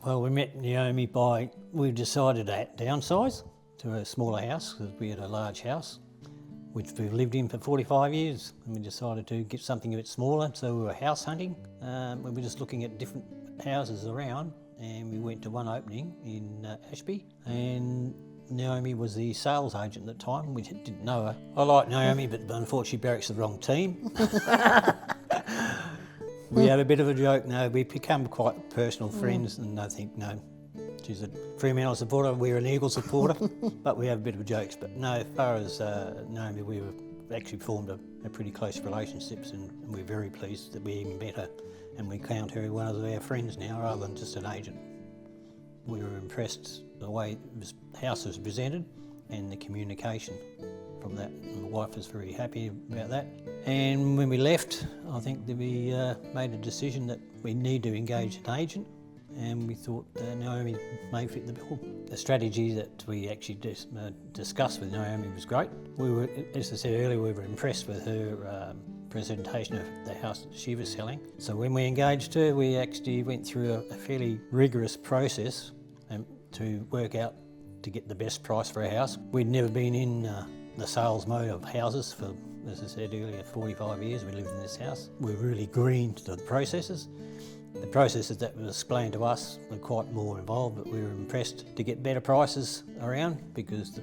Well, we met Naomi we decided to downsize to a smaller house because we had a large house, which we've lived in for 45 years. And we decided to get something a bit smaller, so we were house hunting. We were just looking at different houses around, and we went to one opening in Ashby, and Naomi was the sales agent at the time. We didn't know her. I like Naomi, but unfortunately Berwick's the wrong team. We had a bit of a joke. No, we become quite personal friends, and I think, no, she's a Fremantle supporter, we're an Eagle supporter, but we have a bit of jokes. But no, as far as Naomi, we were actually formed a pretty close relationships, and we're very pleased that we even met her, and we count her one of our friends now rather than just an agent. We were impressed the way the house was presented and the communication from that. And my wife was very happy about that. And when we left, I think that we made a decision that we need to engage an agent, and we thought Naomi may fit the bill. The strategy that we actually discussed with Naomi was great. We were, as I said earlier, we were impressed with her presentation of the house that she was selling. So when we engaged her, we actually went through a fairly rigorous process to work out to get the best price for our house. We'd never been in the sales mode of houses for, as I said earlier, 45 years we lived in this house. We're really green to the processes. The processes that were explained to us were quite more involved, but we were impressed to get better prices around because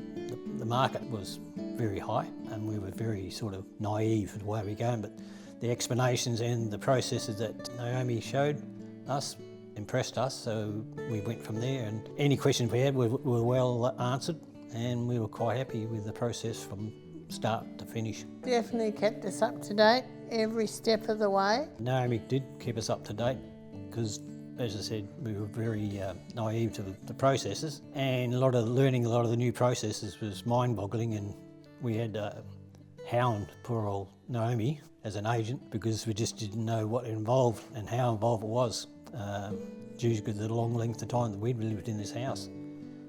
the market was very high, and we were very sort of naive in the way we're going. But the explanations and the processes that Naomi showed us impressed us, so we went from there, and any questions we had were well answered, and we were quite happy with the process from start to finish. Definitely kept us up to date every step of the way. Naomi did keep us up to date because, as I said, we were very naive to the processes, and learning a lot of the new processes was mind-boggling, and we had to hound poor old Naomi as an agent because we just didn't know what it involved and how involved it was due to the long length of time that we'd lived in this house.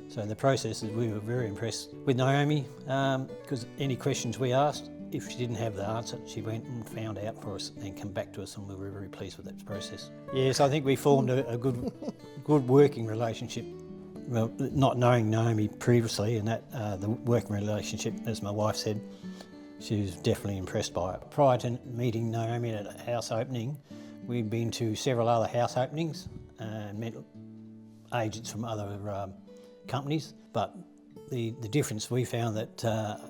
So the processes, we were very impressed with Naomi because any questions we asked, if she didn't have the answer, she went and found out for us and came back to us, and we were very pleased with that process. Yes, I think we formed a good working relationship. Well, not knowing Naomi previously, and that the working relationship, as my wife said, she was definitely impressed by it. Prior to meeting Naomi at a house opening, we'd been to several other house openings and met agents from other companies, but the difference we found that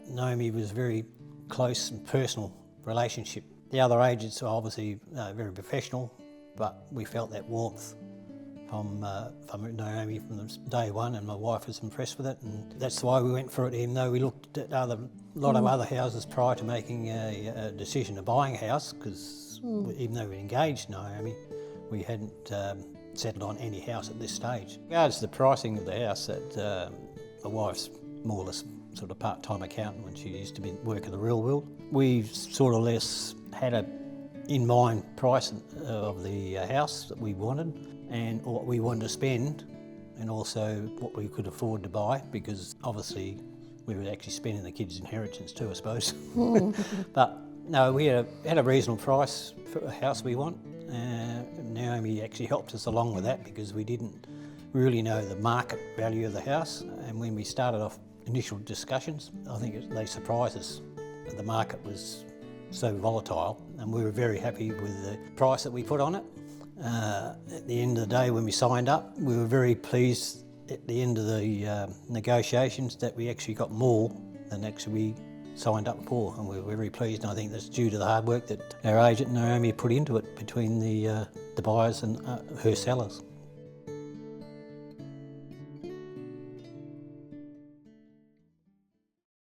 Naomi was very close and personal relationship. The other agents are obviously very professional, but we felt that warmth from Naomi from day one, and my wife was impressed with it, and that's why we went for it, even though we looked at a lot of other houses prior to making a decision of buying a house, because even though we engaged Naomi, we hadn't settled on any house at this stage. In regards to the pricing of the house, that my wife's more or less sort of part-time accountant when she used to work in the real world. We sort of less had a in-mind price of the house that we wanted and what we wanted to spend, and also what we could afford to buy, because obviously we were actually spending the kids' inheritance too, I suppose. But no, we had a reasonable price for a house we want. Naomi actually helped us along with that because we didn't really know the market value of the house, and when we started off initial discussions, I think they surprised us that the market was so volatile, and we were very happy with the price that we put on it. At the end of the day, when we signed up, we were very pleased at the end of the negotiations that we actually got more than actually we signed up for, and we were very pleased, and I think that's due to the hard work that our agent Naomi put into it between the buyers and her sellers.